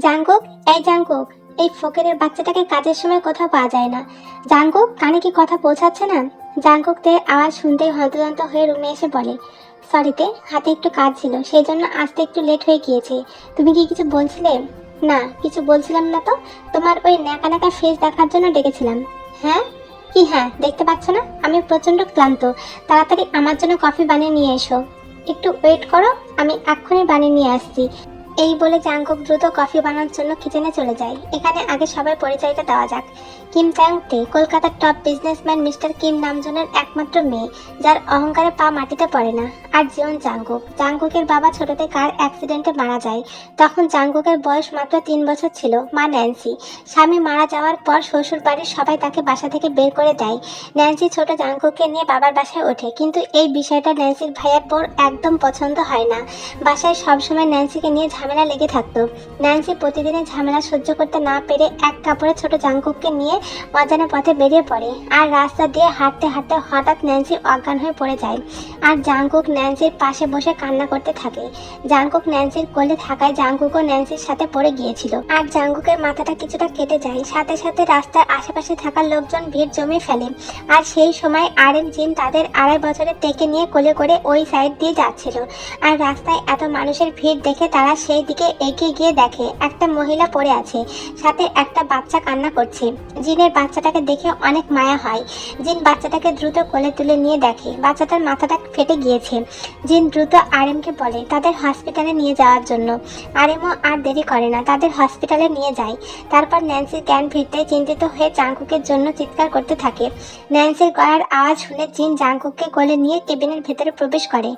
Jungkook, এই Jungkook, এই ফকিরের বাচ্চাটাকে কাজের সময় কোথাও পাওয়া যায় না। জাঙ্কুক, কানে কি কথা পৌঁছাচ্ছে না? জাঙ্কুক তে আওয়াজ শুনতেই হন্তদন্ত হয়ে রুমে এসে বলে, সরিতে, হাতে একটু কাজ ছিল, সেই জন্য আসতে একটু লেট হয়ে গিয়েছে। তুমি কি কিছু বলছিলে? না, কিছু বলছিলাম না তো, তোমার ওই ন্যাকা ন্যাকা ফেস দেখার জন্য ডেকেছিলাম। হ্যাঁ? কি হ্যাঁ, দেখতে পাচ্ছ না আমি প্রচন্ড ক্লান্ত। তাড়াতাড়ি আমার জন্য কফি বানিয়ে নিয়ে এসো। একটু ওয়েট করো, আমি এক্ষুনি বানিয়ে নিয়ে আসছি। এই বলে জাঙ্কুক দ্রুত কফি বানানোর জন্য কিচেনে চলে যায়। এখানে আগে সবার পরিচয়টা দেওয়া যাক। কিম চ্যাং-তে কলকাতার টপ বিজনেসম্যান মিস্টার কিম নামজনের একমাত্র মেয়ে, যার অহংকারে পা মাটিতে পড়ে না। আর জিওন জাঙ্কুক, জাঙ্কুকের বাবা ছোটতে কার অ্যাক্সিডেন্টে মারা যায়। তখন জাঙ্কুকের বয়স মাত্র 3 বছর ছিল। মা ন্যান্সি, স্বামী মারা যাওয়ার পর শ্বশুর বাড়ির সবাই তাকে বাসা থেকে বের করে দেয়। ন্যান্সি ছোট জাঙ্কুককে নিয়ে বাবার বাসায় ওঠে, কিন্তু এই বিষয়টা ন্যান্সির ভাইয়ের বোর একদম পছন্দ হয় না। বাসায় সবসময় ন্যান্সিকে নিয়ে ঝামেলা লেগে থাকতো। ন্যান্সি প্রতিদিনের ঝামেলা সহ্য করতে না পেরে এক কাপড়ে ছোট জাঙ্কুককে নিয়ে অজানা পথে বেরিয়ে পড়ে। আর রাস্তা দিয়ে হাঁটতে হাঁটতে হঠাৎ ন্যান্সি অজ্ঞান হয়ে পড়ে যায়। আর জাঙ্কুক ন্যান্সির পাশে বসে কান্না করতে থাকে। জাঙ্কুক ন্যান্সির কোলে থাকায় জাঙ্কুকও ন্যান্সির সাথে পড়ে গিয়েছিল। আর জাঙ্কুকের মাথাটা কিছুটা কেটে যায়। সাথে সাথে রাস্তার আশেপাশে থাকা লোকজন ভিড় জমিয়ে ফেলে। আর সেই সময় আরেক জিন তাদের 2.5 বছরের টেকে নিয়ে কোলে করে ওই সাইড দিয়ে যাচ্ছিল। আর রাস্তায় এত মানুষের ভিড় দেখে তারা সেই দিকে এগিয়ে গিয়ে দেখে একটা মহিলা পড়ে আছে, সাথে একটা বাচ্চা কান্না করছে। জিনের বাচ্চাটাকে দেখে অনেক মায়া হয়। জিন বাচ্চাটাকে দ্রুত কোলে তুলে নিয়ে দেখে বাচ্চাটার মাথাটা ফেটে গিয়েছে। জিন দ্রুত আরএমকে বলে তাদের হসপিটালে নিয়ে যাওয়ার জন্য। আরএমও আর দেরি করে না, তাদের হসপিটালে নিয়ে যায়। তারপর ন্যান্সির জ্ঞান ফিরতে চিন্তিত হয়ে জাঙ্কুকের জন্য চিৎকার করতে থাকে। ন্যান্সির গলার আওয়াজ শুনে জিন জাঙ্কুককে কোলে নিয়ে কেবিনের ভেতরে প্রবেশ করে।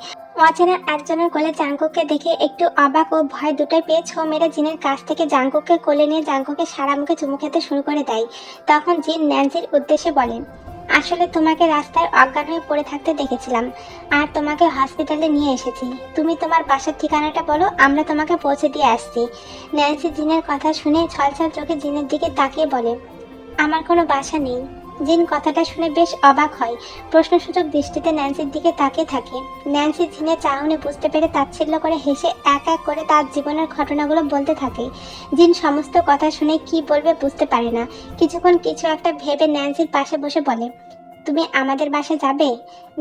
অচেনা একজনের কোলে জাঙ্কুককে দেখে একটু অবাক ও ভয় দুটোই পেয়ে ছো মেরে জিনের কাছ থেকে জাঙ্কুককে কোলে নিয়ে জাঙ্কুকে সারা মুখে চুমু খেতে শুরু করে দেয়। তখন জিন ন্যান্সির উদ্দেশ্যে বলে, আসলে তোমাকে রাস্তায় অজ্ঞান হয়ে পড়ে থাকতে দেখেছিলাম আর তোমাকে হসপিটালে নিয়ে এসেছি। তুমি তোমার বাসার ঠিকানাটা বলো, আমরা তোমাকে পৌঁছে দিয়ে আসছি। ন্যান্সি জিনের কথা শুনে ছলছল চোখে জিনের দিকে তাকিয়ে বলে, আমার কোনো বাসা নেই। জিন কথাটা শুনে বেশ অবাক হয়, প্রশ্নসূচক দৃষ্টিতে ন্যান্সির দিকে তাকিয়ে থাকে। ন্যান্সি জিনের চাহনি বুঝতে পেরে তাচ্ছিল্য করে হেসে এক এক করে তার জীবনের ঘটনাগুলো বলতে থাকে। জিন সমস্ত কথা শুনে কি বলবে বুঝতে পারে না। কিছুক্ষণ কিছু একটা ভেবে ন্যান্সির পাশে বসে বলে, তুমি আমাদের বাসায় যাবে?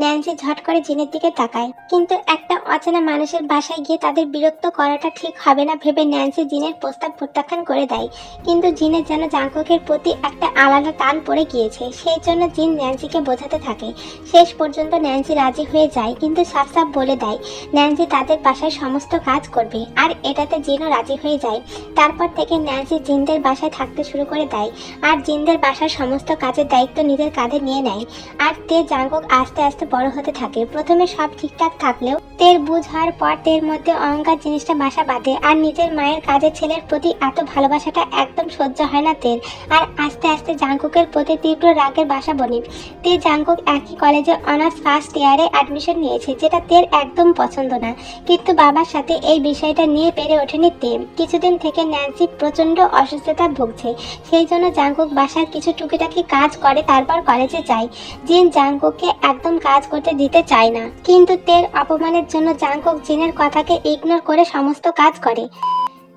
ন্যান্সি ঝট করে জিনের দিকে তাকায়, কিন্তু একটা অচেনা মানুষের বাসায় গিয়ে তাদের বিরক্ত করাটা ঠিক হবে না ভেবে ন্যান্সি জিনের প্রস্তাব প্রত্যাখ্যান করে দেয়। কিন্তু জিনের যেন জাঙ্কুকের প্রতি একটা আলাদা টান পড়ে গিয়েছে, সেই জন্য জিন ন্যান্সিকে বোঝাতে থাকে। শেষ পর্যন্ত ন্যান্সি রাজি হয়ে যায়, কিন্তু সাফ সাফ বলে দেয় ন্যান্সি তাদের বাসায় সমস্ত কাজ করবে। আর এটাতে জিনও রাজি হয়ে যায়। তারপর থেকে ন্যান্সি জিনদের বাসায় থাকতে শুরু করে দেয় আর জিনদের বাসার সমস্ত কাজের দায়িত্ব নিজের কাঁধে নিয়ে নেয়। আর তে জাঙ্কুক আস্তে আস্তে বড় হতে থাকে। প্রথমে সব ঠিকঠাক থাকলেও তের বুঝ হওয়ার পর তের মধ্যে অহংকার জিনিসটা বাসা বাঁধে। আর নিজের মায়ের কাজের ছেলের প্রতি এত ভালোবাসাটা একদম সহ্য হয় না তের। আর আস্তে আস্তে জাঙ্কুকের প্রতি তীব্র রাগের বাসা বনে। তে জাঙ্কুক একই কলেজে অনার্স ফার্স্ট ইয়ারে অ্যাডমিশন নিয়েছে, যেটা তের একদম পছন্দ না। কিন্তু বাবার সাথে এই বিষয়টা নিয়ে পেরে ওঠেনি তে। কিছুদিন থেকে ন্যান্সি প্রচন্ড অসুস্থতা ভুগছে, সেই জন্য জাঙ্কুক বাসার কিছু টুকিটাকি কাজ করে, তারপর কলেজে যায়। জিন জাঙ্কুককে একদম কাজ করতে দিতে চায় না, কিন্তু তের অপমানের জন্য জাঙ্কুক জিনের কথাকে ইগনোর করে সমস্ত কাজ করে।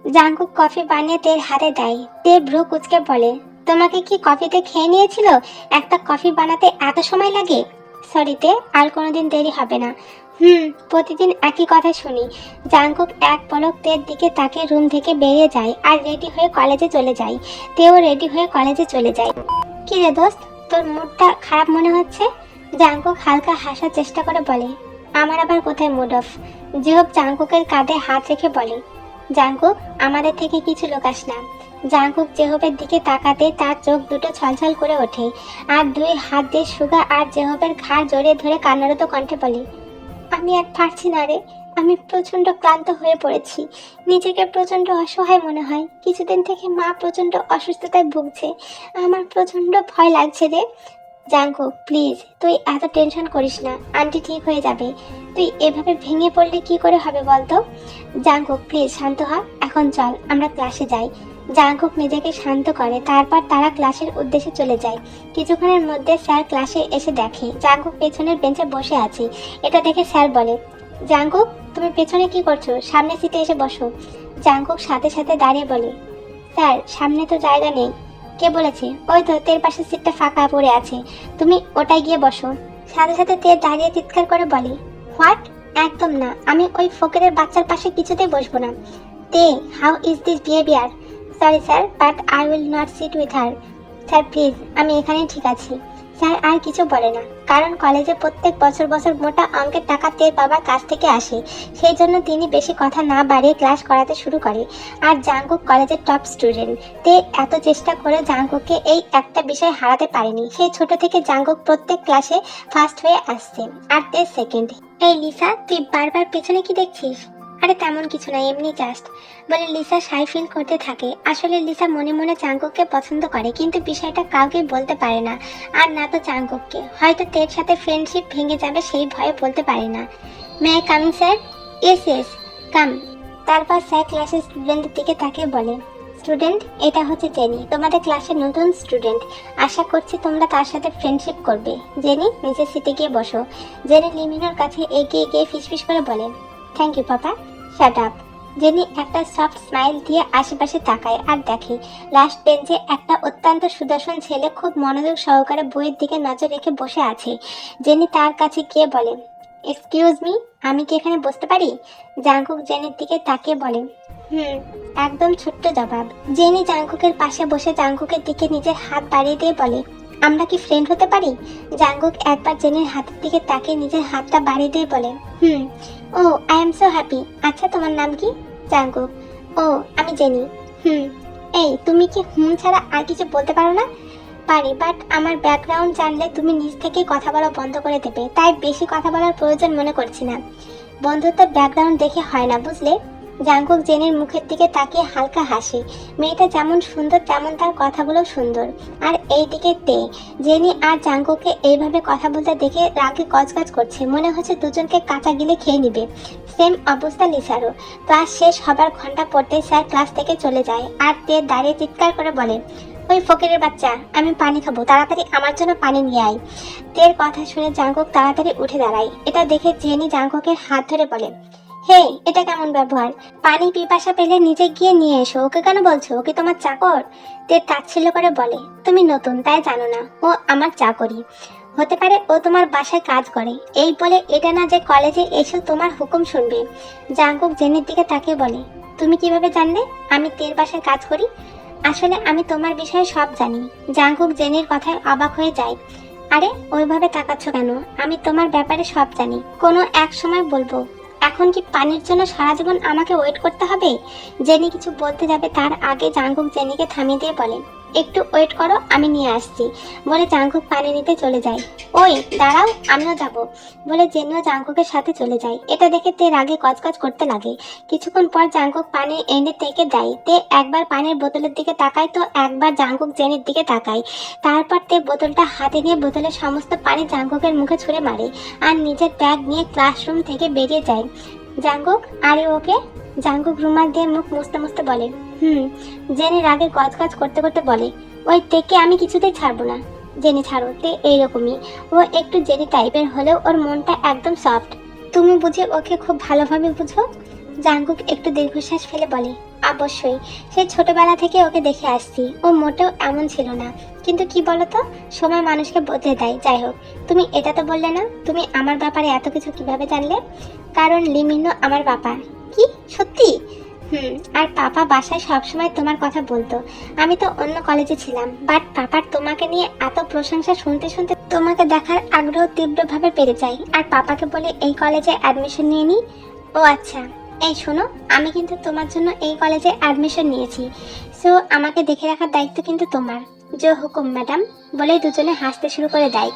জাঙ্কুক কফি বানিয়ে তের হাতে দেয়। তে ভ্রু কুচকে বলে, তোমাকে কি কফিতে খেয়ে নিয়েছিল? একটা কফি বানাতে এত সময় লাগে? সরিতে, আর কোনোদিন দেরি হবে না। প্রতিদিন একই কথা শুনি। জাঙ্কুক এক পলক তের দিকে তাকে রুম থেকে বেরিয়ে যায় আর রেডি হয়ে কলেজে চলে যায়। তেও রেডি হয়ে কলেজে চলে যায়। কি রে দোস্ত, তোর মুডটা খারাপ মনে হচ্ছে? জাঙ্কুক হালকা হাসার চেষ্টা করে বলে, আমার আবার কোথায় মুড অফ? জিহব জাঙ্কুকের কাঁধে হাত রেখে বলে, জাঙ্কুক, আমাদের থেকে কিছু লোকাস না। জাঙ্কুক জেহবের দিকে তাকাতে তার চোখ দুটো ছলছল করে ওঠে আর 2 হাত দিয়ে সুগা আর জেহবের ঘাড় জড়িয়ে ধরে কান্নারত কণ্ঠে বলে, আমি আর পারছি না রে, আমি প্রচন্ড ক্লান্ত হয়ে পড়েছি। নিজেকে প্রচন্ড অসহায় মনে হয়। কিছুদিন থেকে মা প্রচন্ড অসুস্থতায় ভুগছে, আমার প্রচন্ড ভয় লাগছে রে। জাঙ্কুক, প্লিজ তুই এত টেনশন করিস না, আন্টি ঠিক হয়ে যাবে। তুই এভাবে ভেঙে পড়লে কি করে হবে বলতো? জাঙ্কুক, প্লিজ শান্ত হ, এখন চল আমরা ক্লাসে যাই। জাঙ্কুক নিজেকে শান্ত করে, তারপর তারা ক্লাসের উদ্দেশ্যে চলে যায়। কিছুক্ষণের মধ্যে স্যার ক্লাসে এসে দেখে জাঙ্কুক পেছনের বেঞ্চে বসে আছে। এটা দেখে স্যার বলে, জাঙ্কুক, তুমি পেছনে কি করছো? সামনে সিটে এসে বসো। জাঙ্কুক সাথে সাথে দাঁড়িয়ে বলে, স্যার সামনে তো জায়গা নেই। কে বলেছে? ওই তো তের পাশের সিটটা ফাঁকা পড়ে আছে, তুমি ওটাই গিয়ে বসো। সাথে সাথে তে দাঁড়িয়ে চিৎকার করে বলে, হোয়াট? একদম না, আমি ওই ফকিরের বাচ্চার পাশে কিছুতেই বসবো না। তে, how is this behaviour? Sorry sir, but I will not seat with her. Sir please, আমি এখানেই ঠিক আছি। স্যার আর কিছু বলে না, কারণ কলেজে প্রত্যেক বছর বছর মোটা অঙ্কের টাকা তের বাবার কাছ থেকে আসে, সেই জন্য তিনি বেশি কথা না বাড়িয়ে ক্লাস করাতে শুরু করে। আর জাঙ্কুক কলেজের টপ স্টুডেন্ট, তে এত চেষ্টা করে জাঙ্কুককে এই একটা বিষয় হারাতে পারেনি। সেই ছোট থেকে জাঙ্কুক প্রত্যেক ক্লাসে ফার্স্ট হয়ে আসছে, আর তে সেকেন্ড। এই লিসা, তুই বারবার পেছনে কি দেখছিস? আরে তেমন কিছু না, এমনি জাস্ট, বলে লিসা শাই ফিল করতে থাকে। আসলে লিসা মনে মনে জাঙ্কুককে পছন্দ করে, কিন্তু বিষয়টা কাউকে বলতে পারে না। আর না তো জাঙ্কুককে, হয়তো তের সাথে ফ্রেন্ডশিপ ভেঙে যাবে সেই ভয়ে বলতে পারে না। May I coming sir? Yes yes, come. তারপর স্যার ক্লাসের স্টুডেন্টদের দিকে তাকিয়ে বলে, স্টুডেন্ট, এটা হচ্ছে জেনি, তোমাদের ক্লাসের নতুন স্টুডেন্ট। আশা করছি তোমরা তার সাথে ফ্রেন্ডশিপ করবে। জেনি, নিজের সিটে গিয়ে বসো। জেনি লিমিনোর কাছে এগিয়ে গিয়ে ফিসফিস করে বলে, thank you papa. Shut up. Jenny একটা সফট স্মাইল দিয়ে আশেপাশে তাকায় আর দেখে লাস্ট বেঞ্চে একটা অত্যন্ত সুদর্শন ছেলে খুব মনোযোগ সহকারে বইয়ের দিকে নজর রেখে বসে আছে। জেনি তার কাছে গিয়ে বলে, এক্সকিউজ মি, আমি কি এখানে বসতে পারি? জাঙ্কুক জেনির দিকে তাকিয়ে বলে, একদম ছোট্ট জবাব। জেনি জাঙ্কুকের পাশে বসে জাঙ্কুকের দিকে নিজের হাত বাড়িয়ে দিয়ে বলে, আমরা কি ফ্রেন্ড হতে পারি? জাঙ্কুক একবার জেনির হাতের দিকে তাকিয়ে নিজের হাতটা বাড়িয়ে দিয়ে বলে, ও আই এম সো হ্যাপি। আচ্ছা তোমার নাম কি? জাঙ্কুক। ও, আমি জেনি। এই তুমি কি ছাড়া আর কিছু বলতে পারো না? পারি, বাট আমার ব্যাকগ্রাউন্ড জানলে তুমি নিজ থেকেই কথা বলা বন্ধ করে দেবে, তাই বেশি কথা বলার প্রয়োজন মনে করছি না। বন্ধুত্বের ব্যাকগ্রাউন্ড দেখে হয় না, বুঝলে? জাঙ্কুক জেনির মুখের দিকে তাকিয়ে হালকা হাসে। মেয়েটা যেমন সুন্দর তেমন তার কথাগুলো সুন্দর। আর এইদিকে তে, জেনি আর জাঙ্কুককে এইভাবে কথা বলতে দেখে রাগে গজগজ করছে, মনে হচ্ছে দুজনকে কাঁচা গিলে খেয়ে নিবে। সেম অবস্থা লিসারও। ক্লাস শেষ হবার ঘন্টা পড়তেই স্যার ক্লাস থেকে চলে যায়, আর তে দাঁড়িয়ে চিৎকার করে বলে, ওই ফকিরের বাচ্চা, আমি পানি খাবো, তাড়াতাড়ি আমার জন্য পানি নিয়ে আয়। তের কথা শুনে জাঙ্কুক তাড়াতাড়ি উঠে দাঁড়ায়। এটা দেখে জেনি জাঙ্কুকের হাত ধরে বলে, হে, এটা কেমন ব্যবহার? পানি পিপাসা পেলে নিজে গিয়ে নিয়ে এসো, ওকে কেন বলছো? ওকে তোমার চাকর? তে তাচ্ছিল্য করে বলে, তুমি নতুন তাই জানো না, ও আমার চাকরি। হতে পারে ও তোমার বাসায় কাজ করে, এই বলে এটা না যে কলেজে এসে তোমার হুকুম শুনবে। জাঙ্কুক জেনির দিকে তাকিয়ে বলে, তুমি কিভাবে জানলে আমি তের বাসায় কাজ করি? আসলে আমি তোমার বিষয়ে সব জানি। জাঙ্কুক জেনির কথায় অবাক হয়ে যায়। আরে ওইভাবে তাকাচ্ছ কেন? আমি তোমার ব্যাপারে সব জানি, কোনো এক সময় বলবো। এখন কি পানির জন্য সারা জীবন আমাকে ওয়েট করতে হবে? জেনি কিছু বলতে যাবে তার আগে জাঙ্কুক জেনিকে থামিয়ে দিয়ে বলে, একটু ওয়েট করো, আমি নিয়ে আসছি। বলে জাঙ্কুক পানি নিতে চলে যায়। ওই দাঁড়াও, আমিও যাব, বলে জেনিও জাঙ্কুকের সাথে চলে যায়। এটা দেখে তে রাগে গজগজ করতে লাগে। কিছুক্ষণ পর জাঙ্কুক পানি এনে তেকে দেয়। তে একবার পানির বোতলের দিকে তাকায় তো একবার জাঙ্কুক জেনির দিকে তাকায়। তারপর তে বোতলটা হাতে নিয়ে বোতলের সমস্ত পানি জাঙ্কুকের মুখে ছুঁড়ে মারে আর নিজের ব্যাগ নিয়ে ক্লাসরুম থেকে বেরিয়ে যায়। জাঙ্কুক, আরে ওকে? জাঙ্কুক রুমাল দিয়ে মুখ মুছতে মুছতে বলে, জেনি রাগে গজগজ করতে করতে বলে, ওই তেকে আমি কিছুতেই ছাড়বো না। জেনি ছাড়ো, তে এইরকমই। ও একটু জেনি টাইপের হলেও ওর মনটা একদম সফট। তুমি বুঝি ওকে খুব ভালোভাবে বুঝো? জাঙ্কুক একটু দীর্ঘশ্বাস ফেলে বলে, অবশ্যই, সেই ছোটবেলা থেকে ওকে দেখে আসছি, ও মোটেও এমন ছিল না। কিন্তু কি বলতো, সময় মানুষকে বদলে দেয়। যাই হোক, তুমি এটা তো বললে না তুমি আমার ব্যাপারে এত কিছু কিভাবে জানলে? কারণ লিমিনো আমার বাবা। কি সত্যি? আর পাপা বাসায় সবসময় তোমার কথা বলতো। আমি তো অন্য কলেজে ছিলাম, বাট পাপার তোমাকে নিয়ে এত প্রশংসা শুনতে শুনতে তোমাকে দেখার আগ্রহ তীব্রভাবে বেড়ে যায়। আর পাপাকে বলে এই কলেজে অ্যাডমিশন নিয়ে নি। ও আচ্ছা, এই শোনো, আমি কিন্তু তোমার জন্য এই কলেজে অ্যাডমিশন নিয়েছি, সো আমাকে দেখে রাখার দায়িত্ব কিন্তু তোমার। জো হুকুম ম্যাডাম, বলেই দুজনে হাসতে শুরু করে দেয়।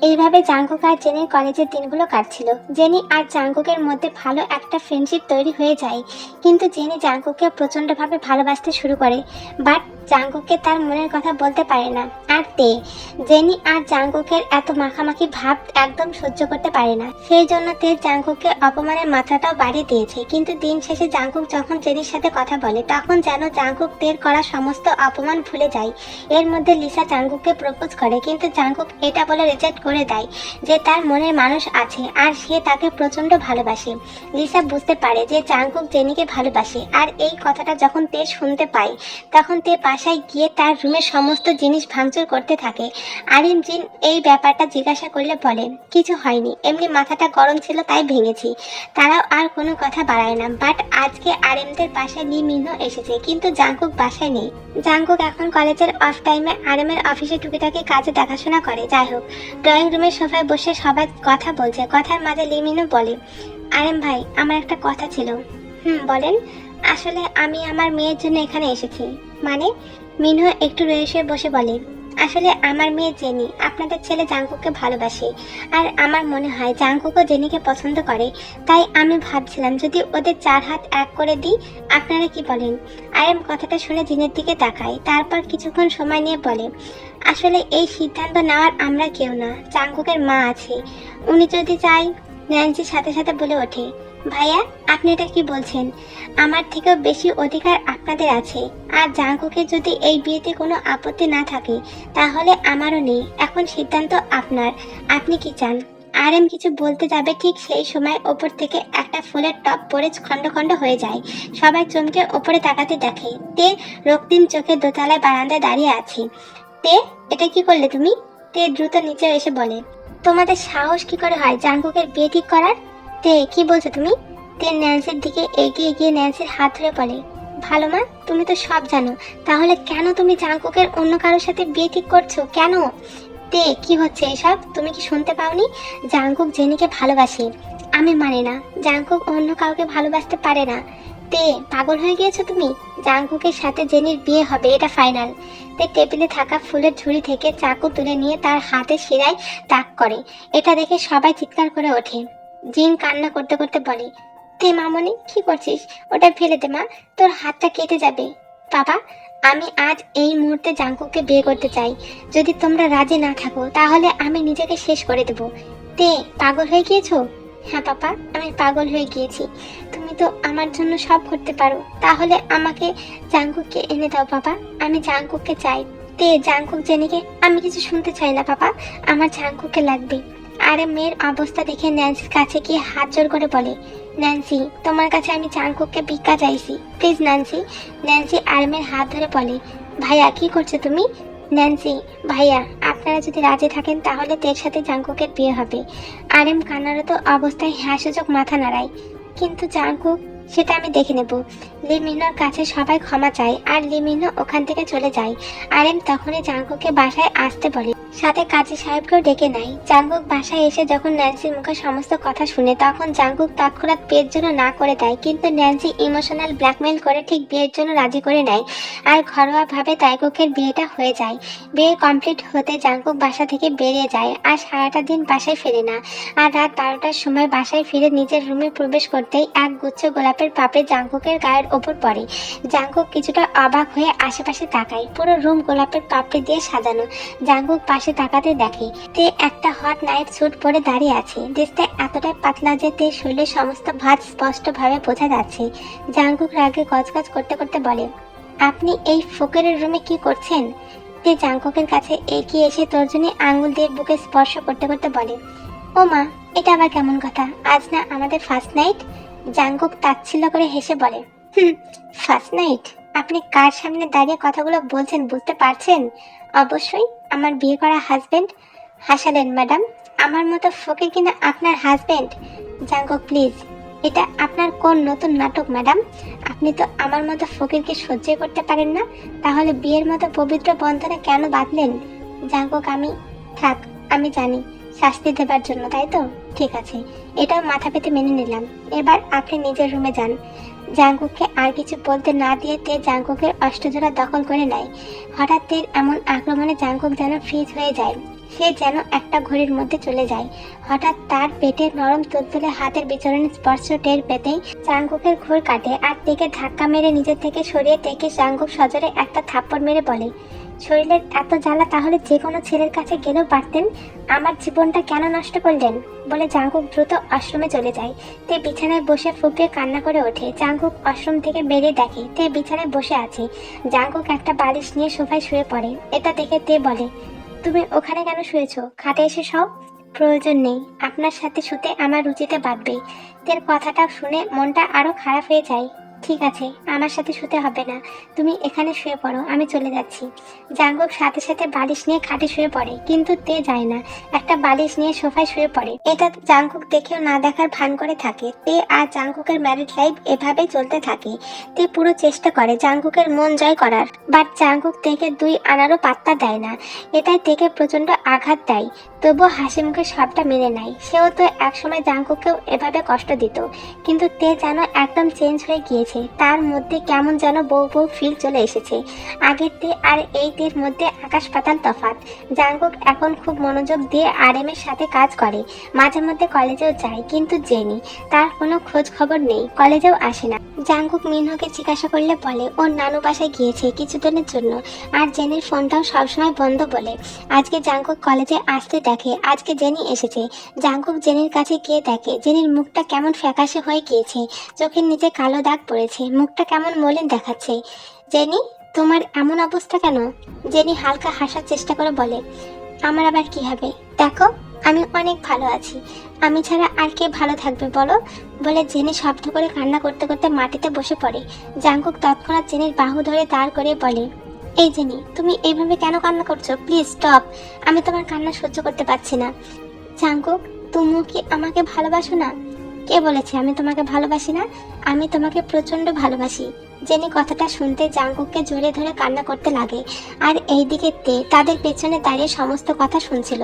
এইভাবে জাঙ্কুক আর জেনির কলেজের দিনগুলো কাটছিল। জেনি আর জাঙ্কুকের মধ্যে ভালো একটা ফ্রেন্ডশিপ তৈরি হয়ে যায়, কিন্তু জেনি জাঙ্কুককে প্রচণ্ডভাবে ভালোবাসতে শুরু করে, বাট জাঙ্কুককে তার মনের কথা বলতে পারে না। আর জেনি আর জাঙ্কুকের এত মাখামাখি ভাব একদম সহ্য করতে পারে না, সেই জন্য জাঙ্কুককে অপমানের মাত্রাটাও বাড়িয়ে দিয়েছে। কিন্তু দিন শেষে জাঙ্কুক যখন জেনির সাথে কথা বলে তখন যেন জাঙ্কুক করা সমস্ত অপমান ভুলে যায়। এর মধ্যে লিসা জাঙ্কুককে প্রপোজ করে, কিন্তু জাঙ্কুক এটা বলে রিজেক্ট করে দেয় যে তার মনের মানুষ আছে আর সে তাকে প্রচন্ড ভালোবাসে। লিসা বুঝতে পারে যে জাঙ্কুক জেনিকে ভালোবাসে, আর এই কথাটা যখন তে শুনতে পায় তখন তে বাসায় গিয়ে তার রুমের সমস্ত জিনিস ভাঙচুর করতে থাকে। আরিম জিন এই ব্যাপারটা জিজ্ঞাসা করলে বলে, কিছু হয়নি, এমনি মাথাটা গরম ছিল তাই ভেঙেছি। তারাও আর কোনো কথা বাড়ায় না। বাট আজকে আরিমদের বাসায় লি মিনও এসেছে, কিন্তু জাঙ্কুক বাসায় নেই। জাঙ্কুক এখন কলেজের অফ টাইমে আরিমের অফিসে টুকিটাকি কাজে দেখাশোনা করে। যাই হোক, ড্রয়িং রুমের সোফায় বসে সবাই কথা বলছে। কথার মাঝে লি মিনও বলে, আরিম ভাই, আমার একটা কথা ছিল। বলেন। আসলে আমি আমার মেয়ের জন্য এখানে এসেছি। মানে? মিনু একটু রয়েছে বসে বলে, আসলে আমার মেয়ে জেনি আপনাদের ছেলে জাঙ্কুককে ভালোবাসে, আর আমার মনে হয় জাঙ্কুকও জেনিকে পছন্দ করে। তাই আমি ভাবছিলাম যদি ওদের 4 হাত এক করে দিই, আপনারা কি বলেন? আরিম কথাটা শুনে জিনের দিকে তাকায়, তারপর কিছুক্ষণ সময় নিয়ে বলে, আসলে এই সিদ্ধান্ত নেওয়ার আমরা কেউ না, জাঙ্কুকের মা আছে, উনি যদি চাই। ন্যান্সির সাথে সাথে বলে ওঠে, ভাইয়া আপনি এটা কি বলছেন? আমার থেকেও বেশি অধিকার আপনাদের আছে। আর জাঙ্কুকের যদি এই বিয়েতে কোনো আপত্তি না থাকে তাহলে আমারও নেই। এখন সিদ্ধান্ত আপনার, আপনি কি চান? আরএম কিছু বলতে যাবে, ঠিক সেই সময় ওপর থেকে একটা ফুলের টপ পরে খন্ড খন্ড হয়ে যায়। সবাই চমকে ওপরে তাকাতে দেখে তে রক্তিম চোখে দোতলায় বারান্দায় দাঁড়িয়ে আছে। তে, এটা কি করলে তুমি? তে দ্রুত নিচে এসে বলে, তোমাদের সাহস কি করে হয় জাঙ্কুকের বিয়ে ঠিক করার? তে, কি বলছো তুমি? তে ন্যান্সির দিকে এগিয়ে গিয়ে ন্যান্সির হাত ধরে বলে, ভালো মা, তুমি তো সব জানো, তাহলে কেন তুমি জাঙ্কুকের অন্য কারোর সাথে বিয়ে ঠিক করছো কেন? তে, কি হচ্ছে এসব? তুমি কি শুনতে পাওনি? জাঙ্কুক জেনিকে ভালোবাসে। আমি মানি না, জাঙ্কুক অন্য কাউকে ভালোবাসতে পারে না। তে, পাগল হয়ে গিয়েছো তুমি? জাঙ্কুকের সাথে জেনির বিয়ে হবে, এটা ফাইনাল। তে টেবিলে থাকা ফুলের ঝুড়ি থেকে চাকু তুলে নিয়ে তার হাতের শিরায় তাক করে। এটা দেখে সবাই চিৎকার করে ওঠে। জিন কান্না করতে করতে বলে, তে মামনি, কি করছিস? ওটা ফেলে দে মা, তোর হাতটা কেটে যাবে। বাবা, আমি আজ এই মুহূর্তে জাঙ্কুককে বিয়ে করতে চাই। যদি তোমরা রাজি না থাকো তাহলে আমি নিজেকে শেষ করে দেব। তে, পাগল হয়ে গিয়েছো? হ্যাঁ পাপা, আমি পাগল হয়ে গিয়েছি। তুমি তো আমার জন্য সব করতে পারো, তাহলে আমাকে জাঙ্কুককে এনে দাও বাবা, আমি জাঙ্কুককে চাই। তে, জাঙ্কুক জেনিকে? আমি কিছু শুনতে চাই না পাপা, আমার জাঙ্কুককে লাগবে। আরে মেয়ের অবস্থা দেখে ন্যান্সির কাছে গিয়ে হাত জোর করে বলে, ন্যান্সি, তোমার কাছে আমি জাঙ্কুককে ভিক্ষা চাইছি, প্লিজ ন্যান্সি। ন্যান্সি আরমের হাত ধরে বলে, ভাইয়া কি করছো তুমি? ন্যান্সি, ভাইয়া আপনারা যদি রাজি থাকেন তাহলে তের সাথে জাঙ্কুকের বিয়ে হবে। আরএম কান্নারত অবস্থায় হ্যাঁ সূচক মাথা নাড়ায়, কিন্তু জাঙ্কুক, সেটা আমি দেখে নেব। লিমিনোর কাছে সবাই ক্ষমা চায় আর লিমিনো ওখান থেকে চলে যায়। আরএম তখনই জাঙ্কুককে বাসায় আসতে বলে, সাথে কাজী সাহেবকেও ডেকে নেয়। জাঙ্কুক বাসায় এসে যখন ন্যান্সির মুখে সমস্ত কথা শুনে তখন জাঙ্কুক তৎক্ষণাৎ বিয়ের জন্য না করে দেয়, কিন্তু ন্যান্সি ইমোশনাল ব্ল্যাকমেল করে ঠিক বিয়ের জন্য রাজি করে নেয়। আর ঘরোয়াভাবে তাইকুকের বিয়েটা হয়ে যায়। বিয়ে কমপ্লিট হতে জাঙ্কুক বাসা থেকে বেরিয়ে যায় আর সারাটা দিন বাসায় ফেরে না। আর রাত 12টার সময় বাসায় ফিরে নিজের রুমে প্রবেশ করতেই এক গুচ্ছ গোলাপের পাপড়ি জাঙ্কুকের গায়ের ওপর পড়ে। জাঙ্কুক কিছুটা অবাক হয়ে আশেপাশে তাকায়, পুরো রুম গোলাপের পাপড়ি দিয়ে সাজানো। জাঙ্কুক পাশে তাকাতে দেখে তে একটা হট নাইট স্যুট পরে দাঁড়িয়ে আছে। ড্রেসটা এতটাই পাতলা যে তে শরীরের সমস্ত ভাঁজ স্পষ্টভাবে বোঝা যাচ্ছে। জাঙ্কুক রাগে গজগজ করতে করতে বলে, আপনি এই ফকিরের রুমে কি করছেন? তে জাঙ্কুকের কাছে এগিয়ে এসে তর্জনী আঙ্গুল দিয়ে বুকে স্পর্শ করতে করতে বলে, ও মা, এটা আবার কেমন কথা? আজ না আমাদের ফার্স্ট নাইট? জাঙ্কুক তাচ্ছিল্য করে হেসে বলে, ফার্স্ট নাইট? আপনি কার সামনে দাঁড়িয়ে কথাগুলো বলছেন বুঝতে পারছেন? অবশ্যই আমার বিয়ে করা হাজবেন্ড। হাসালেন ম্যাডাম, আমার মতো ফকির কিনা আপনার হাজবেন্ড? জাঙ্কুক প্লিজ, এটা আপনার কোন নতুন নাটক ম্যাডাম? আপনি তো আমার মতো ফকিরকে সহ্য করতে পারেন না, তাহলে বিয়ের মতো পবিত্র বন্ধনে কেন বাঁধলেন? জাঙ্কুক, থাক, আমি জানি শাস্তি দেবার জন্য, তাই তো? ঠিক আছে, এটাও মাথা পেতে মেনে নিলাম। এবার আপনি নিজের রুমে যান। জাঙ্কুককে আর কিছু বলতে না দিয়ে তে জাঙ্কুকের অষ্টজোড়া দখল করে নেয়। হঠাৎ তের এমন আক্রমণে জাঙ্কুক যেন ফ্রিজ হয়ে যায়। সে যেন একটা ঘড়ির মধ্যে চলে যায়। হঠাৎ তার পেটে নরম তুলতুলে হাতের বিচরণের স্পর্শ টের পেতেই জাঙ্কুকের ঘোর কাটে আর তেকে ধাক্কা মেরে নিজের থেকে সরিয়ে তেকে জাঙ্কুক সজোরে একটা থাপ্পড় মেরে বলে, শরীরের এত জ্বালা তাহলে যে কোনো ছেলের কাছে গেলেও পারতেন, আমার জীবনটা কেন নষ্ট করলেন? বলে জাঙ্কুক দ্রুত আশ্রমে চলে যায়। তে বিছানায় বসে ফুপিয়ে কান্না করে ওঠে। জাঙ্কুক আশ্রম থেকে বেরিয়ে দেখে তে বিছানায় বসে আছে। জাঙ্কুক একটা বালিশ নিয়ে সোফায় শুয়ে পড়ে। এটা দেখে তে বলে, তুমি ওখানে কেন শুয়েছো? খাটে এসে সব প্রয়োজন নেই, আপনার সাথে শুতে আমার রুচিতে বাঁধবে। তের কথাটা শুনে মনটা আরো খারাপ হয়ে যায়। ঠিক আছে, আমার সাথে শুতে হবে না, তুমি এখানে শুয়ে পড়ো, আমি চলে যাচ্ছি। জাঙ্গুক সাথে সাথে বালিশ নিয়ে খাটে শুয়ে পড়ে, কিন্তু তে যায় না, একটা বালিশ নিয়ে সোফায় শুয়ে পড়ে। এটা জাঙ্গুক দেখেও না দেখার ভান করে থাকে। তে আর জাঙ্গুকের ম্যারিড লাইফ এভাবেই চলতে থাকে। তে পুরো চেষ্টা করে জাঙ্গুকের মন জয় করার, বাট জাঙ্গুক তেকে দুই আনারও পাত্তা দেয় না। এটাই তেকে প্রচন্ড আঘাত দেয়। তবুও হাসি মুখে সবটা মেনে নেয়। সেও তো একসময় জাঙ্গুককেও এভাবে কষ্ট দিত, কিন্তু তে যেন একদম চেঞ্জ হয়ে গিয়েছে। তার মধ্যে কেমন যেন বউ বউ ফিল চলে এসেছে। আগের তে আর এই তের মধ্যে আকাশ পাতাল তফাৎ। জাঙ্গুক এখন খুব মনোযোগ দিয়ে আরএমের সাথে কাজ করে, মাঝে মধ্যে কলেজেও যায়, কিন্তু জেনি তার কোনো খোঁজ খবর নেই, কলেজেও আসে না। জাঙ্গুক মিনহোকে জিজ্ঞাসা করলে বলে ওর নানু বাসায় গিয়েছে কিছুদিনের জন্য, আর জেনির ফোনটাও সবসময় বন্ধ বলে। আজকে জাঙ্গুক কলেজে আসতে দেখে আজকে জেনি এসেছে। জাঙ্গুক জেনির কাছে গিয়ে দেখে জেনির মুখটা কেমন ফ্যাকাশে হয়ে গিয়েছে, চোখের নিচে কালো দাগ পড়েছে, মুখটা কেমন মলিন দেখাচ্ছে। জেনি, তোমার এমন অবস্থা কেন? জেনি হালকা হাসার চেষ্টা করে বলে, আমার আবার কি হবে, দেখো আমি অনেক ভালো আছি, আমি ছাড়া আর কে ভালো থাকবে বলো? বলে জেনি শব্দ করে কান্না করতে করতে মাটিতে বসে পড়ে। জাঙ্গুক তৎক্ষণাৎ জেনির বাহু ধরে দাঁড় করে বলে, এই জেনি, তুমি এইভাবে কেন কান্না করছো? প্লিজ স্টপ, আমি তোমার কান্না সহ্য করতে পারছি না। জাঙ্গুক, তুমি কি আমাকে ভালোবাসো না? কে বলেছে আমি তোমাকে ভালোবাসি না? আমি তোমাকে প্রচন্ড ভালোবাসি। জেনি কথাটা শুনতে জাঙ্গুককে জড়িয়ে ধরে কান্না করতে লাগে, আর এইদিকে তে তাদের পেছনে দাঁড়িয়ে সমস্ত কথা শুনছিল।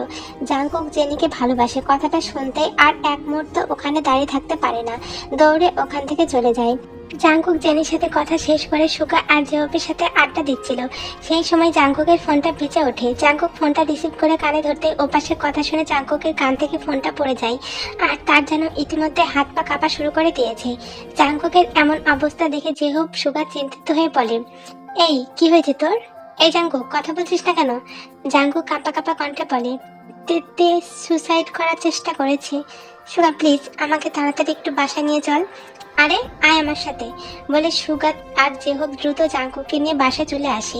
জাঙ্গুক জেনিকে ভালোবাসে কথাটা শুনতে আর এক মুহূর্ত ওখানে দাঁড়িয়ে থাকতে পারে না, দৌড়ে ওখান থেকে চলে যায়। জাঙ্গুক জেনির সাথে কথা শেষ করে সুগা আর জেওপের সাথে আড্ডা দিচ্ছিল। সেই সময় জাঙ্গুকের ফোনটা বেঁচে ওঠে। জাঙ্গুক ফোনটা রিসিভ করে কানে ধরতে ওপাশের কথা শুনে জাঙ্গুকের কান থেকে ফোনটা পড়ে যায়, আর তার যেন ইতিমধ্যে হাত পা কাঁপা শুরু করে দিয়েছে। জাঙ্গুকের এমন অবস্থা দেখে জেহব সুগা চিন্তিত হয়ে বলে, এই কি হয়েছে তোর? এই জাঙ্গুক, কথা বলছিস না কেন? জাঙ্গুক কাঁপা কাঁপা কণ্ঠে বলে, তে সুসাইড করার চেষ্টা করেছে। সুগা প্লিজ আমাকে তাড়াতাড়ি একটু বাসায় নিয়ে চল। আরে আয় আমার সাথে, বলে সুগা আর জেহব দ্রুত জাঙ্গুককে নিয়ে বাসায় চলে আসে।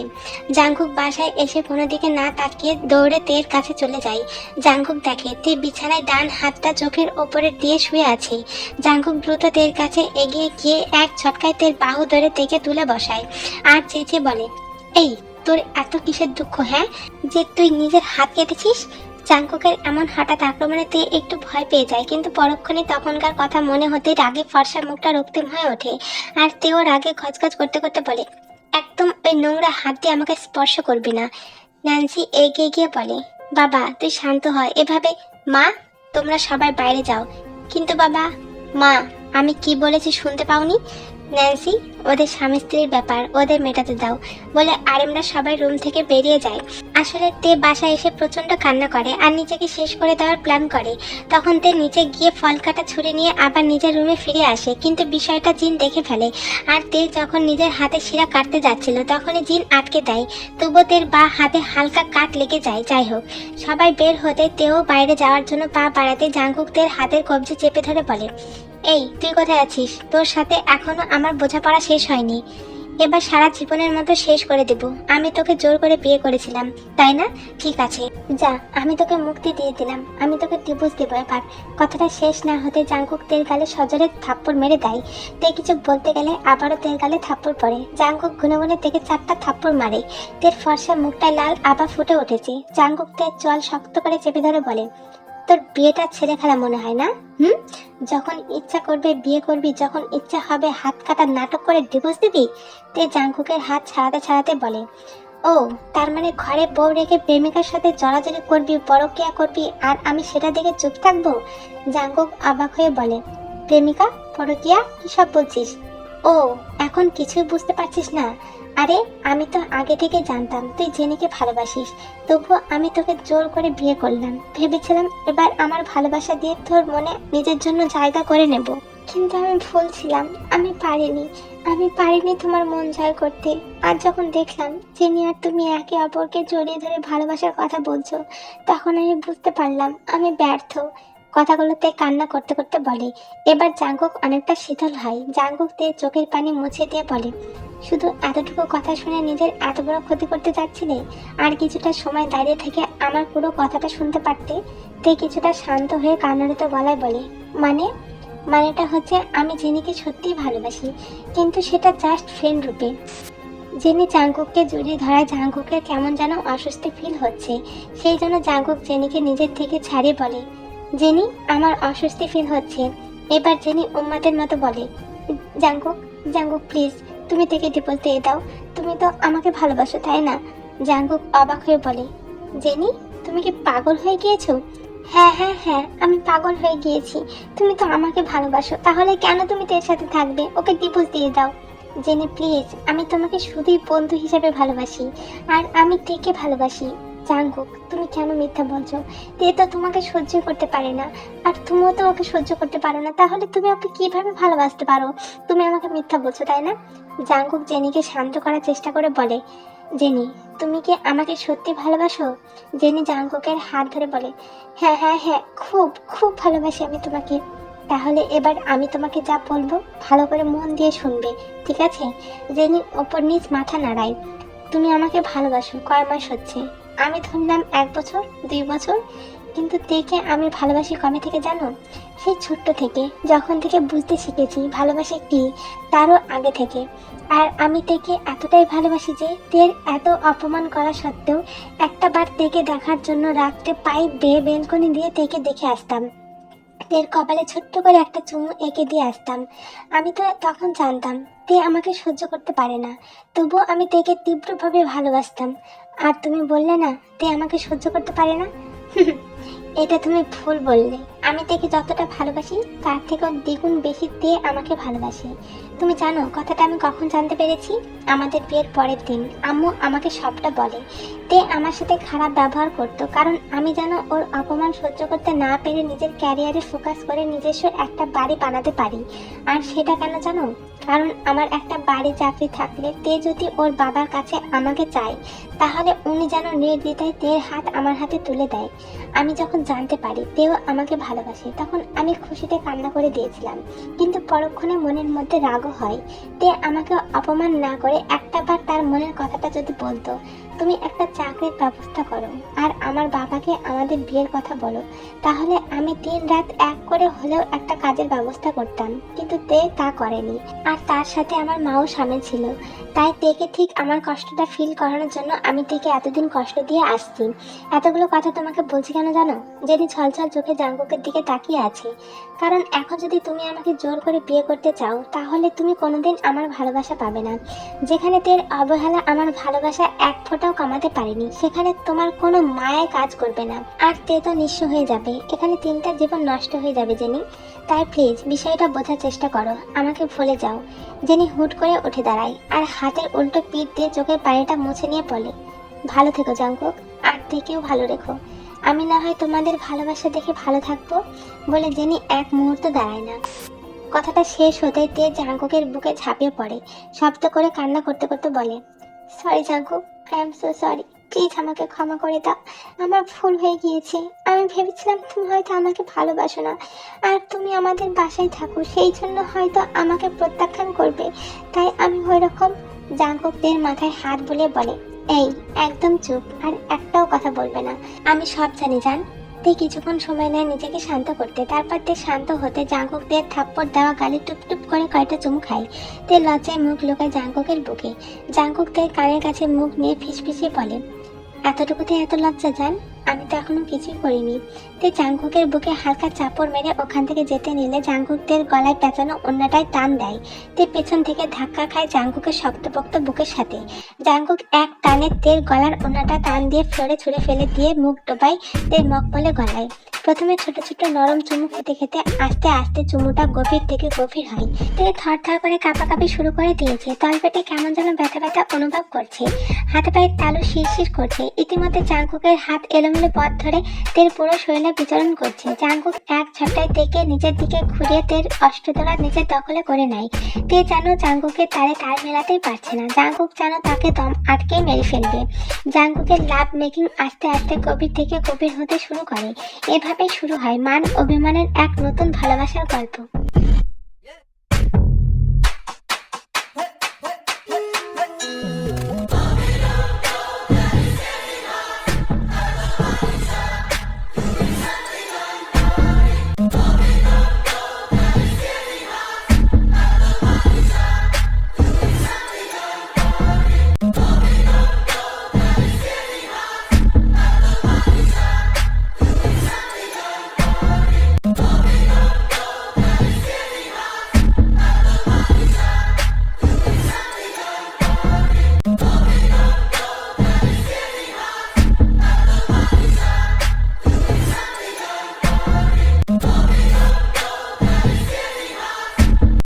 জাঙ্গুক বাসায় এসে কোনো দিকে না তাকিয়ে দৌড়ে তের কাছে চলে যায়। জাঙ্গুক দেখে তে বিছানায় ডান হাতটা চোখের ওপরে দিয়ে শুয়ে আছে। জাঙ্গুক দ্রুত তের কাছে এগিয়ে গিয়ে এক ঝটকায় তের বাহু ধরে তেকে তুলে বসায়, আর চেঁচে বলে, এই তোর এত কিসের দুঃখ, হ্যাঁ, যে তুই নিজের হাত কেটেছিস? জাঙ্গুকের এমন হঠাৎ আক্রমণে তে একটু ভয় পেয়ে যায়, কিন্তু পরক্ষণে তখনকার কথা মনে হতে রাগে ফর্সা মুখটা রক্তিম হয়ে ওঠে, আর তেও রাগে খচখচ করতে করতে বলে, একদম ওই নোংরা হাত দিয়ে আমাকে স্পর্শ করবি না। ন্যান্সি এগিয়ে গিয়ে বলে, বাবা তুই শান্ত হয় এভাবে। মা, তোমরা সবাই বাইরে যাও। কিন্তু বাবা, মা আমি কি বলেছি শুনতে পাওনি? ন্যান্সি, ওদের স্বামী স্ত্রীর ব্যাপার, ওদের মেটাতে দাও, বলে আরেমরা সবাই রুম থেকে বেরিয়ে যায়। আসলে তে বাসায় এসে প্রচন্ড কান্না করে আর নিজেকে শেষ করে দেওয়ার প্ল্যান করে। তখন তে নিচে গিয়ে ফল কাটা ছুরি নিয়ে আবার নিজের রুমে ফিরে আসে, কিন্তু বিষয়টা জিন দেখে ফেলে। আর তে যখন নিজের হাতে শিরা কাটতে যাচ্ছিল তখনই জিন আটকে দেয়। তবুও তের বা হাতে হালকা কাট লেগে যায়। যাই হোক, সবাই বের হতে তেও বাইরে যাওয়ার জন্য পা বাড়াতে জাঙ্গুক তের হাতের কবজি চেপে ধরে বলে, এই তুই কোথায় আছিস? তোর সাথে এখনো আমার বোঝাপড়া শেষ হয়নি, এবার সারা জীবনের মতো শেষ করে দেব। আমি তোকে জোর করে বিয়ে করেছিলাম, তাই না? ঠিক আছে, যা, আমি তোকে মুক্তি দিয়ে দিলাম, আমি তোকে ডিভোর্স দেবো এবার। কথাটা শেষ না হতে জাঙ্গুক তের গালে সজোরে থাপ্পড় মেরে দেয়। তে কিছু বলতে গেলে আবারও তের গালে থাপ্পড় পড়ে। জাঙ্গুক গুনে গুনে তেকে 4টা থাপ্পড় মারে। তের ফর্সা মুখটা লাল আবার ফুটে উঠেছে। জাঙ্গুক তের চল শক্ত করে চেপে ধরে বলে, তোর বিয়েটা ছেড়ে ফেলা মনে হয় না? যখন ইচ্ছা করবে বিয়ে করবি, যখন ইচ্ছা হবে হাত কাটার নাটক করে ডিভোর্স দিবি? তে জাঙ্গুকের হাত ছাড়াতে ছাড়াতে বলে, ও তার মানে ঘরে বউ রেখে প্রেমিকার সাথে জড়াজড়ি করবি, পরকিয়া করবি, আর আমি সেটা দেখে চুপ থাকবো? জাঙ্গুক অবাক হয়ে বলে, প্রেমিকা, পরকিয়া, কি সব বলছিস? ও এখন কিছুই বুঝতে পারছিস না? আরে আমি তো আগে থেকে জানতাম তুই জেনিকে ভালোবাসিস, তবুও আমি তোকে জোর করে বিয়ে করলাম। ভেবেছিলাম এবার আমার ভালোবাসা দিয়ে তোর মনে নিজের জন্য জায়গা করে নেব, কিন্তু আমি ভুল ছিলাম। আমি পারিনি তোমার মন জয় করতে। আর যখন দেখলাম জেনি আর তুমি একে অপরকে জড়িয়ে ধরে ভালোবাসার কথা বলছো, তখন আমি বুঝতে পারলাম আমি ব্যর্থ। কথাগুলোতে কান্না করতে করতে বলে। এবার জাঙ্কুক অনেকটা শীতল হয়। জাঙ্কুক তে চোখের পানি মুছে দিয়ে বলে, শুধু এতটুকু কথা শুনে নিজের এত বড় ক্ষতি করতে যাচ্ছিলে? আর কিছুটা সময় দাঁড়িয়ে থেকে আমার পুরো কথাটা শুনতে পারতে। তে কিছুটা শান্ত হয়ে কান্নারত গলায় বলে, মানেটা হচ্ছে আমি জেনিকে সত্যিই ভালোবাসি, কিন্তু সেটা জাস্ট ফ্রেন্ড রূপে। জেনি জাঙ্কুককে জড়িয়ে ধরায় জাঙ্কুকের কেমন যেন অস্বস্তি ফিল হচ্ছে। সেই জন্য জাঙ্কুক জেনিকে নিজের থেকে ছাড়িয়ে বলে, জেনি, আমার অস্বস্তি ফিল হচ্ছে। এবার জেনি উম্মাদের মতো বলে, জাঙ্কুক জাঙ্কুক প্লিজ, তুমি থেকে ডিভোর্স দিয়ে দাও। তুমি তো আমাকে ভালোবাসো, তাই না? জাঙ্কুক অবাক হয়ে বলে, জেনি, তুমি কি পাগল হয়ে গিয়েছো? হ্যাঁ হ্যাঁ হ্যাঁ, আমি পাগল হয়ে গিয়েছি। তুমি তো আমাকে ভালোবাসো, তাহলে কেন তুমি তের সাথে থাকবে? ওকে ডিভোর্স দিয়ে দাও। জেনি প্লিজ, আমি তোমাকে শুধুই বন্ধু হিসেবে ভালোবাসি, আর আমি তেকে ভালোবাসি। জাঙ্কুক, তুমি কেন মিথ্যা বলছো? তে তো তোমাকে সহ্য করতে পারে না, আর তুমিও তো ওকে সহ্য করতে পারো না, তাহলে তুমি ওকে কিভাবে ভালোবাসতে পারো? তুমি আমাকে মিথ্যা বলছো, তাই না? জাঙ্কুক জেনিকে শান্ত করার চেষ্টা করে বলে, জেনি, তুমি কি আমাকে সত্যি ভালোবাসো? জেনি জাঙ্কুকের হাত ধরে বলে, হ্যাঁ হ্যাঁ হ্যাঁ, খুব খুব ভালোবাসি আমি তোমাকে। তাহলে এবার আমি তোমাকে যা বলবো ভালো করে মন দিয়ে শুনবে, ঠিক আছে? জেনি ওপর নিচ মাথা নাড়ায়। তুমি আমাকে ভালোবাসো কয় মাস হচ্ছে? আমি ধরলাম 1 বছর, 2 বছর। কিন্তু তেকে আমি ভালোবাসি কবে থেকে জানো? সেই ছোট্ট থেকে, যখন থেকে বুঝতে শিখেছি ভালোবাসা কি, তারও আগে থেকে। আর আমি তেকে এতটাই ভালোবাসি যে তের এত অপমান করা সত্ত্বেও একটা বার তেকে দেখার জন্য রাত্রে পাইপ বেয়ে বেলকনি দিয়ে তেকে দেখে আসতাম। তের কপালে ছোট্ট করে একটা চুমু এঁকে দিয়ে আসতাম। আমি তো তখন জানতাম তে আমাকে সহ্য করতে পারে না, তবুও আমি তেকে তীব্রভাবে ভালোবাসতাম। আর তুমি বললে না তে আমাকে সহ্য করতে পারে না? এটা তুমি ভুল বললে। আমি তেকে যতটা ভালোবাসি তার থেকেও দ্বিগুণ বেশি তে আমাকে ভালোবাসে। তুমি জানো কথাটা আমি কখন জানতে পেরেছি? আমাদের বিয়ের পরের দিন আম্মু আমাকে সবটা বলে। তে আমার সাথে খারাপ ব্যবহার করতো, কারণ আমি যেন ওর অপমান সহ্য করতে না পেরে নিজের ক্যারিয়ারে ফোকাস করে নিজস্ব একটা বাড়ি বানাতে পারি। আর সেটা কেন জানো? কারণ আমার একটা বাড়ি চাকরি থাকলে তে যদি ওর বাবার কাছে আমাকে চায়, তাহলে উনি যেন নির্দ্বিধায় তের হাত আমার হাতে তুলে দেয়। আমি যখন জানতে পারি তেও আমাকে ভালোবাসে, তখন আমি খুশিতে কান্না করে দিয়েছিলাম। কিন্তু পরক্ষণে মনের মধ্যে রাগও হয়। তে আমাকে অপমান না করে একটা বার তার মনের কথাটা যদি বলতো, তুমি একটা চাকরির ব্যবস্থা করো আর আমার বাবাকে আমাদের বিয়ের কথা বলো, তাহলে আমি দিন রাত এক করে হলেও একটা কাজের ব্যবস্থা করতাম। কিন্তু তে তা করেনি, আর তার সাথে আমার মাও সামিল ছিল। তাই তেকে ঠিক আমার কষ্টটা ফিল করানোর জন্য আমি তেকে এতদিন কষ্ট দিয়ে আসছি। এতগুলো কথা তোমাকে বলছি কেন জানো? যেদি ছলছল চোখে জাঙ্কুকের দিকে তাকিয়ে আছে। কারণ এখন যদি তুমি আমাকে জোর করে বিয়ে করতে চাও, তাহলে তুমি কোনোদিন আমার ভালোবাসা পাবে না। যেখানে তের অবহেলা আমার ভালোবাসা এক ফোঁটাও কমাতে পারেনি, সেখানে তোমার কোনো মায়ায় কাজ করবে না। আর তে তো নিঃস্ব হয়ে যাবে, এখানে 3টা জীবন নষ্ট হয়ে যাবে জেনি। তাই প্লিজ বিষয়টা বোঝার চেষ্টা করো, আমাকে ভুলে যাও। জেনি হুট করে উঠে দাঁড়ায় আর হাতের উল্টো পিঠ দিয়ে চোখের পানিটা মুছে নিয়ে বলে, ভালো থেকো জাঙ্কুক, আর থেকেও ভালো রেখো। আমি না হয় তোমাদের ভালোবাসা দেখে ভালো থাকবো। বলে জেনি এক মুহূর্ত দাঁড়ায় না। কথাটা শেষ হতেই তে জাঙ্কুকের বুকে ঝাঁপিয়ে পড়ে, শব্দ করে কান্না করতে করতে বলে, sorry Jungkook, I am so sorry. Please আমাকে ক্ষমা করে দাও, আমার ভুল হয়ে গিয়েছে। আমি ভেবেছিলাম তুমি হয়তো আমাকে ভালোবাসো না, আর তুমি আমাদের বাসায় থাকো, সেই জন্য হয়তো আমাকে প্রত্যাখ্যান করবে, তাই আমি ওই রকম। জাঙ্কুকদের মাথায় হাত বুলিয়ে বলে, এই একদম চুপ, আর একটাও কথা বলবে না। আমি সব জানি জান। তে কিছুক্ষণ সময় নেয় নিজেকে শান্ত করতে, তারপর তে শান্ত হতে জাঙ্কুকদের থাপ্পড় দেওয়া গালে টুপটুপ করে কয়টা চুমু খায়। তে লজ্জায় মুখ লুকায় জাঙ্কুকের বুকে। জাঙ্কুক তে কানের কাছে মুখ নিয়ে ফিসফিসিয়ে বলে, এতটুকুতে এত লজ্জা জান? আমি তো এখনো কিছুই করিনি। তে জাঙ্কুকের বুকে হালকা চাপড় মেরে ওখান থেকে যেতে নিলে জাঙ্কুকদের গলায় পেঁচানো অন্যটায় টান দেয়। তে পেছন থেকে ধাক্কা খায় জাঙ্কুকের শক্তপোক্ত বুকের সাথে। জাঙ্কুক এক টানে তের গলার অন্যটা টান দিয়ে ফ্লোরে ছুঁড়ে ফেলে দিয়ে মুখ ডোবায় তের মকমলে গলায়। প্রথমে ছোট ছোট নরম চুমু খেতে খেতে আস্তে আস্তে চুমুটা গভীর থেকে গভীর হয়। তে থর থর করে কাঁপাকাঁপি শুরু করে দিয়েছে, তলপেটে কেমন যেন ব্যথা ব্যথা অনুভব করছে, হাতে পায়ে তালু শিরশির করছে। ইতিমধ্যে জাঙ্কুকের হাত এলোমেলো আঙুলে পথ ধরে তের পুরো শরীরে বিচরণ করছে। জাঙ্কুক এক ঝটকায় তেকে নিজের দিকে ঘুরিয়ে তের অষ্টতলা নিজের দখলে করে নেয়। তে যেন জাঙ্কুকের তারে তাল মেলাতেই পারছে না। জাঙ্কুক যেন তাকে দম আটকেই মেরে ফেলবে। জাঙ্কুকের লাভ মেকিং আস্তে আস্তে গভীর থেকে গভীর হতে শুরু করে। এভাবেই শুরু হয় মান অভিমানের এক নতুন ভালোবাসার গল্প।